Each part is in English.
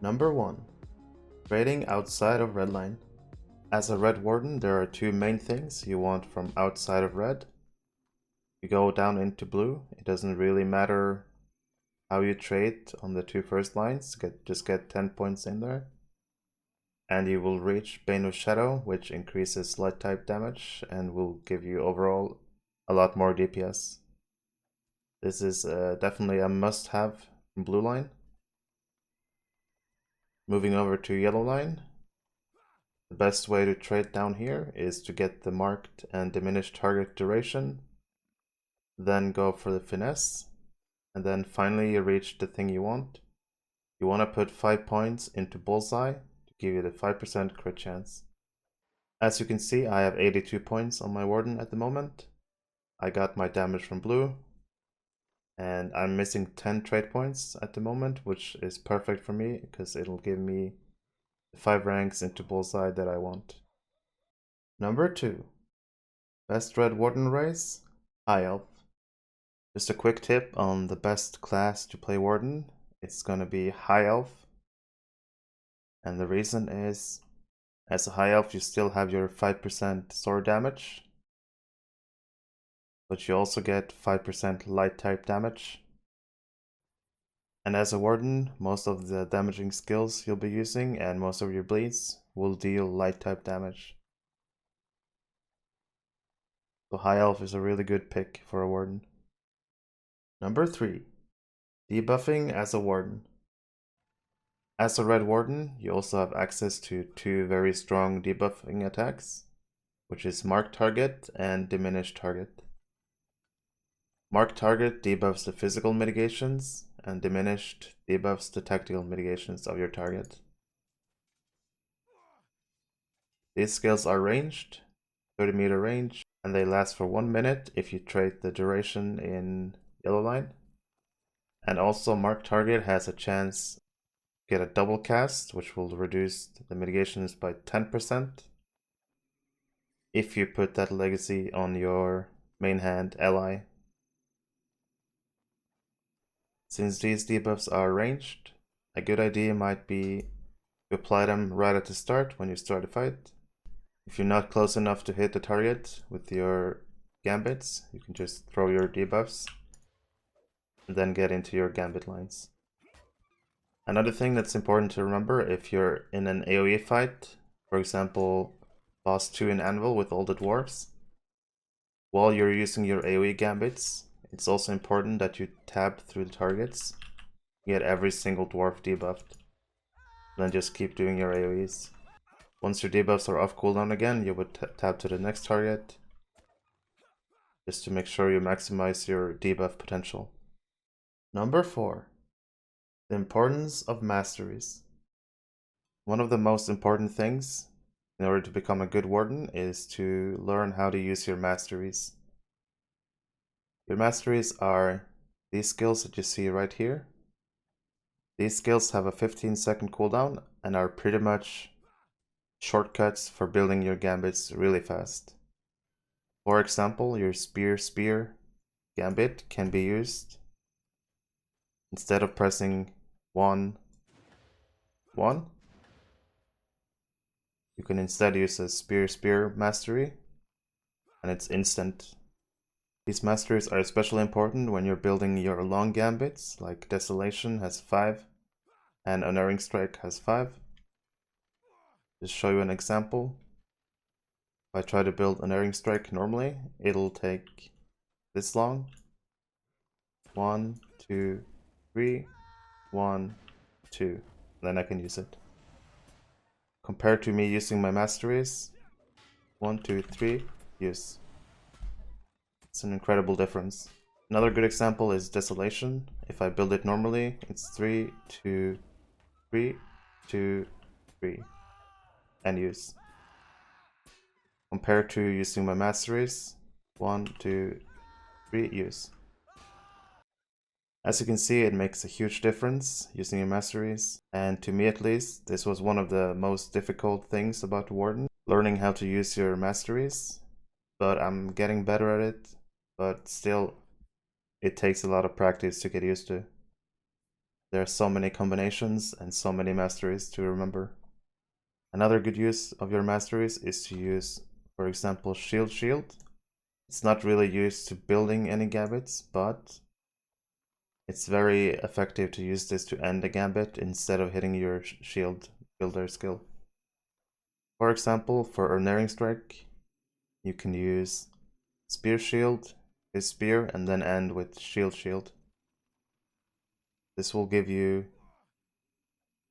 Number 1. Trading outside of red line. As a red warden, there are two main things you want from outside of red. You go down into blue, it doesn't really matter how you trade on the two first lines, just get 10 points in there. And you will reach Bane of Shadow, which increases light type damage and will give you overall a lot more DPS. This is definitely a must-have from blue line. Moving over to yellow line, the best way to trade down here is to get the marked and diminished target duration, then go for the finesse, and then finally you reach the thing you want. You want to put 5 points into bullseye to give you the 5% crit chance. As you can see, I have 82 points on my warden at the moment. I got my damage from blue, and I'm missing 10 trade points at the moment, which is perfect for me because it'll give me the 5 ranks into bullseye that I want. Number 2. Best red warden race, High Elf. Just a quick tip on the best class to play warden, it's gonna be High Elf. And the reason is, as a High Elf you still have your 5% sword damage, but you also get 5% light type damage. And as a warden, most of the damaging skills you'll be using and most of your bleeds will deal light type damage. So High Elf is a really good pick for a warden. Number 3. Debuffing as a warden. As a red warden, you also have access to two very strong debuffing attacks, which is Marked Target and Diminished Target. Marked Target debuffs the physical mitigations, and Diminished debuffs the tactical mitigations of your target. These skills are ranged, 30-meter range, and they last for 1 minute if you trade the duration in yellow line. And also Marked Target has a chance to get a double cast, which will reduce the mitigations by 10% if you put that legacy on your main hand ally. Since these debuffs are ranged, a good idea might be to apply them right at the start when you start a fight. If you're not close enough to hit the target with your Gambits, you can just throw your debuffs and then get into your Gambit lines. Another thing that's important to remember, if you're in an AoE fight, for example boss 2 in Anvil with all the dwarves, while you're using your AoE Gambits, it's also important that you tab through the targets, get every single dwarf debuffed, then just keep doing your AoEs. Once your debuffs are off cooldown again, you would tab to the next target, just to make sure you maximize your debuff potential. Number 4. The importance of Masteries. One of the most important things in order to become a good warden is to learn how to use your Masteries. Your Masteries are these skills that you see right here. These skills have a 15-second cooldown and are pretty much shortcuts for building your Gambits really fast. For example, your Spear Gambit can be used instead of pressing 1, 1. You can instead use a Spear Mastery, and it's instant. These masteries are especially important when you're building your long Gambits, like Desolation has 5, and Unerring Strike has 5. Just show you an example. If I try to build Unerring Strike normally, it'll take this long. 1, 2, 3, 1, 2. Then I can use it. Compared to me using my masteries, 1, 2, 3, use. It's an incredible difference. Another good example is Desolation. If I build it normally, it's 3, 2, 3, 2, 3, and use. Compared to using my masteries, 1, 2, 3, use. As you can see, it makes a huge difference using your masteries, and to me at least, this was one of the most difficult things about Warden, learning how to use your masteries, but I'm getting better at it, but still, it takes a lot of practice to get used to. There are so many combinations and so many masteries to remember. Another good use of your masteries is to use, for example, shield. It's not really used to building any gambits, but it's very effective to use this to end a gambit instead of hitting your shield builder skill. For example, for Unerring Strike, you can use Spear Shield, his Spear, and then end with Shield. This will give you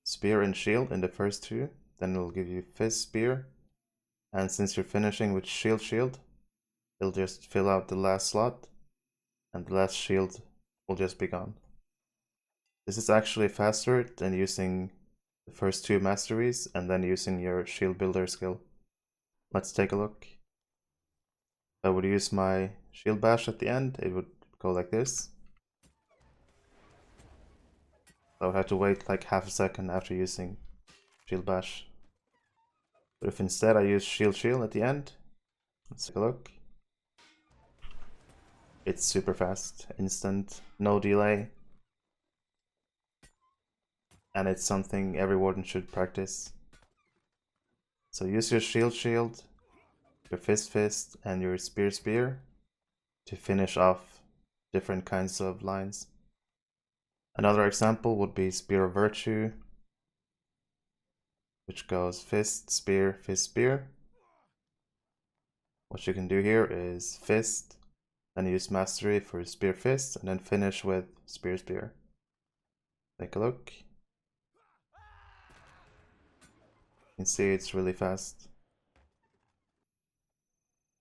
Spear and Shield in the first two, then it'll give you Fist Spear, and since you're finishing with Shield, it'll just fill out the last slot, and the last shield will just be gone. This is actually faster than using the first two masteries and then using your shield builder skill. Let's take a look. If I would use my shield bash at the end, it would go like this. I would have to wait like half a second after using shield bash. But if instead I use shield at the end, let's take a look. It's super fast, instant, no delay. And it's something every warden should practice. So use your shield, your fist, and your spear to finish off different kinds of lines. Another example would be Spear of Virtue, which goes fist, spear. What you can do here is fist, then use mastery for spear fist, and then finish with spear. Take a look. You can see it's really fast.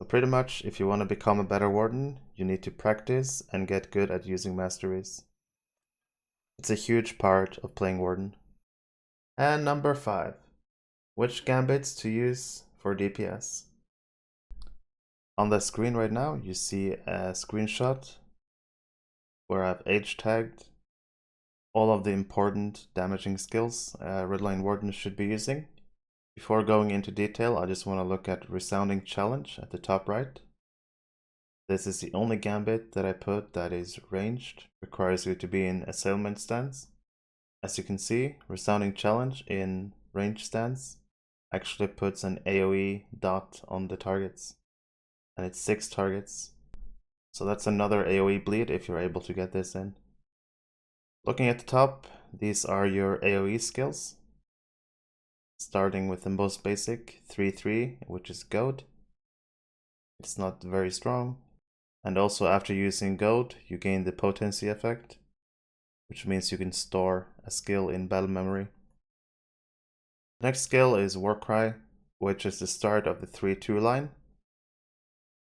So pretty much, if you want to become a better warden, you need to practice and get good at using masteries. It's a huge part of playing warden. And number 5, which gambits to use for DPS? On the screen right now, you see a screenshot where I've age tagged all of the important damaging skills Redline Warden should be using. Before going into detail, I just want to look at Resounding Challenge at the top right. This is the only gambit that I put that is ranged, requires you to be in assailment stance. As you can see, Resounding Challenge in range stance actually puts an AoE dot on the targets, and it's 6 targets. So that's another AoE bleed if you're able to get this in. Looking at the top, these are your AoE skills. Starting with the most basic, 3-3, which is Goad. It's not very strong. And also after using Goad, you gain the potency effect, which means you can store a skill in battle memory. The next skill is Warcry, which is the start of the 3-2 line.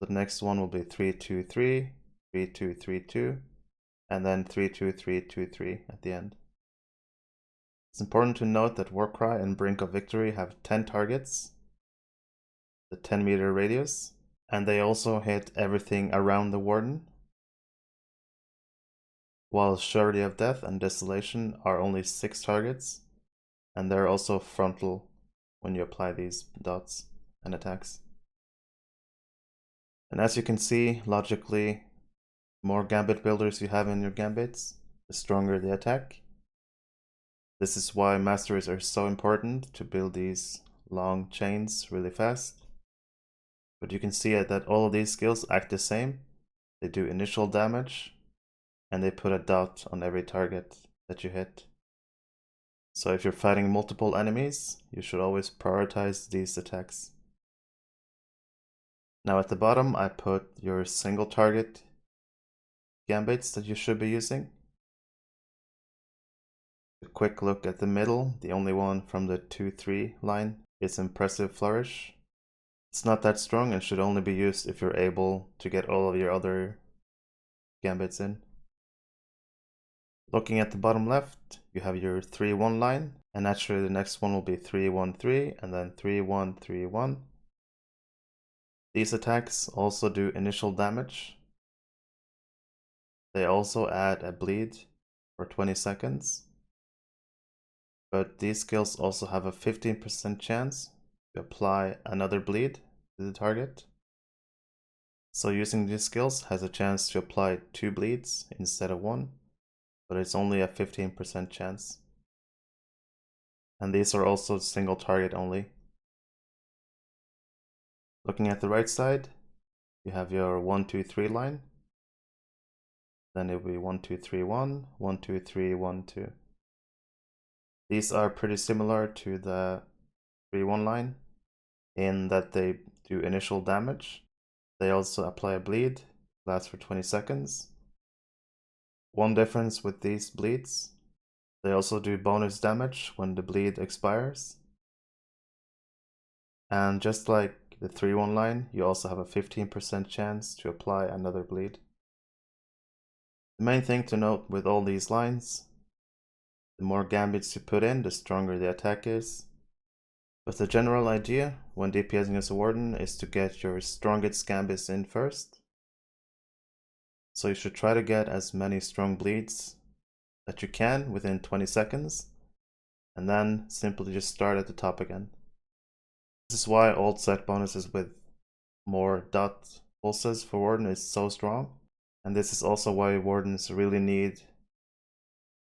The next one will be 3-2-3, 3-2-3-2, and then 3-2-3-2-3 at the end. It's important to note that Warcry and Brink of Victory have 10 targets, the 10-meter radius, and they also hit everything around the Warden, while Surety of Death and Desolation are only 6 targets, and they're also frontal when you apply these dots and attacks. And as you can see, logically, the more gambit builders you have in your gambits, the stronger the attack. This is why masteries are so important, to build these long chains really fast. But you can see that all of these skills act the same. They do initial damage, and they put a dot on every target that you hit. So if you're fighting multiple enemies, you should always prioritize these attacks. Now at the bottom, I put your single target gambits that you should be using. A quick look at the middle, the only one from the 2-3 line is Impressive Flourish. It's not that strong and should only be used if you're able to get all of your other gambits in. Looking at the bottom left, you have your 3-1 line, and naturally the next one will be 3-1-3 and then 3-1-3-1. These attacks also do initial damage. They also add a bleed for 20 seconds. But these skills also have a 15% chance to apply another bleed to the target. So using these skills has a chance to apply 2 bleeds instead of 1. but it's only a 15% chance. And these are also single target only. Looking at the right side, you have your 1, 2, 3 line. Then it will be 1, 2, 3, 1, 1, 2, 3, 1, 2. These are pretty similar to the 3, 1 line in that they do initial damage. They also apply a bleed, lasts for 20 seconds. One difference with these bleeds, they also do bonus damage when the bleed expires. And just like the 3, 1 line, you also have a 15% chance to apply another bleed. The main thing to note with all these lines, the more gambits you put in, the stronger the attack is. But the general idea when DPSing as a Warden is to get your strongest gambits in first. So you should try to get as many strong bleeds that you can within 20 seconds, and then simply just start at the top again. This is why old set bonuses with more dot pulses for Warden is so strong, and this is also why Wardens really need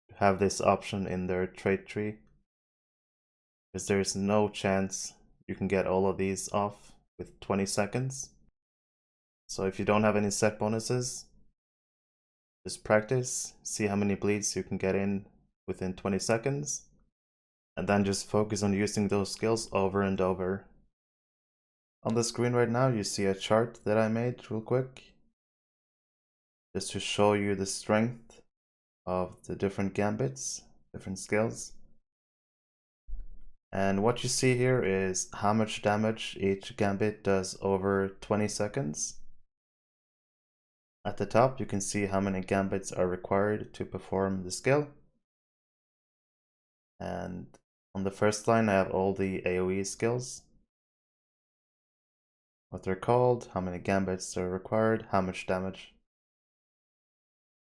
to have this option in their trait tree, because there is no chance you can get all of these off with 20 seconds. So if you don't have any set bonuses, just practice, see how many bleeds you can get in within 20 seconds, and then just focus on using those skills over and over. On the screen right now you see a chart that I made real quick, just to show you the strength of the different gambits, different skills. And what you see here is how much damage each gambit does over 20 seconds. At the top you can see how many gambits are required to perform the skill. And on the first line I have all the AoE skills, what they're called, how many gambits are required, how much damage.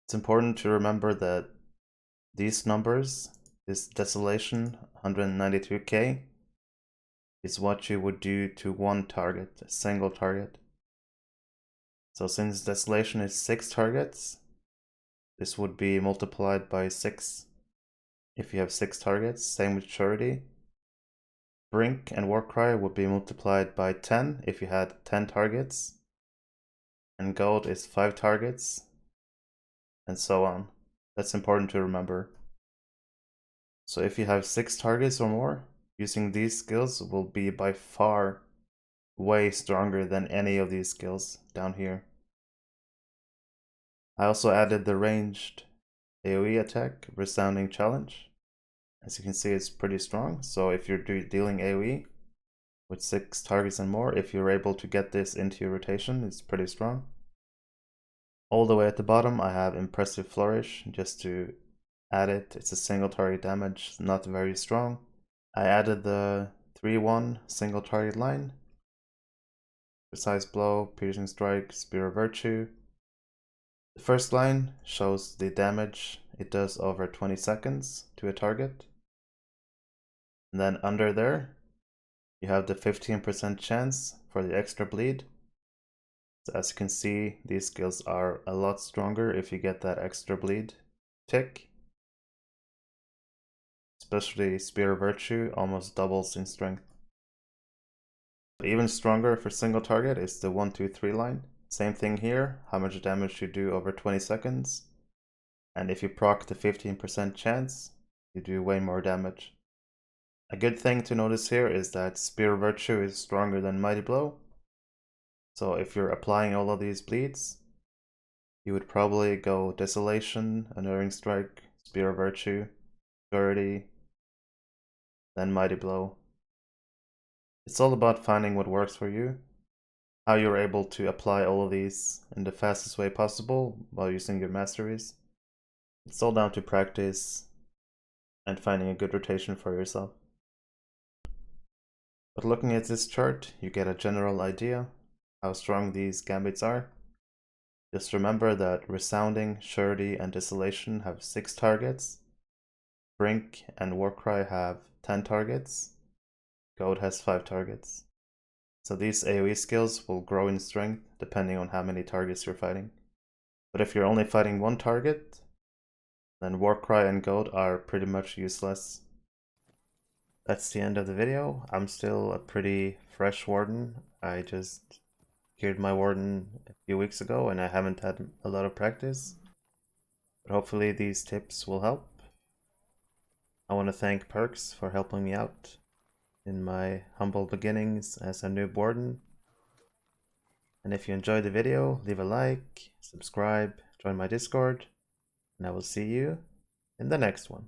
It's important to remember that these numbers, this Desolation 192k, is what you would do to one target, a single target. So since Desolation is 6 targets, this would be multiplied by 6 if you have 6 targets. Same with Surety. Brink and Warcry would be multiplied by 10 if you had 10 targets. And Gold is 5 targets, and so on. That's important to remember. So if you have 6 targets or more, using these skills will be by far way stronger than any of these skills down here. I also added the ranged AoE attack, Resounding Challenge. As you can see, it's pretty strong. So if you're dealing AoE with 6 targets and more, if you're able to get this into your rotation, it's pretty strong. All the way at the bottom I have Impressive Flourish, just to add it. It's a single target damage, not very strong. I added the 3-1 single target line, Precise Blow, Piercing Strike, Spear of Virtue. The first line shows the damage it does over 20 seconds to a target. And then under there, you have the 15% chance for the extra bleed. So as you can see, these skills are a lot stronger if you get that extra bleed tick. Especially Spear of Virtue almost doubles in strength. But even stronger for single target is the 1, 2, 3 line. Same thing here, how much damage you do over 20 seconds. And if you proc the 15% chance, you do way more damage. A good thing to notice here is that Spear of Virtue is stronger than Mighty Blow. So if you're applying all of these bleeds, you would probably go Desolation, Unerring Strike, Spear of Virtue, Surety, then Mighty Blow. It's all about finding what works for you, how you're able to apply all of these in the fastest way possible while using your Masteries. It's all down to practice and finding a good rotation for yourself. But looking at this chart, you get a general idea how strong these gambits are. Just remember that Resounding, Surety, and Desolation have 6 targets. Brink and Warcry have 10 targets. Gold has 5 targets. So these AoE skills will grow in strength depending on how many targets you're fighting. But if you're only fighting one target, Then Warcry and Goat are pretty much useless. That's the end of the video. I'm still a pretty fresh Warden. I just geared my Warden a few weeks ago and I haven't had a lot of practice. But hopefully these tips will help. I want to thank Perks for helping me out in my humble beginnings as a noob Warden. And if you enjoyed the video, leave a like, subscribe, join my Discord, and I will see you in the next one.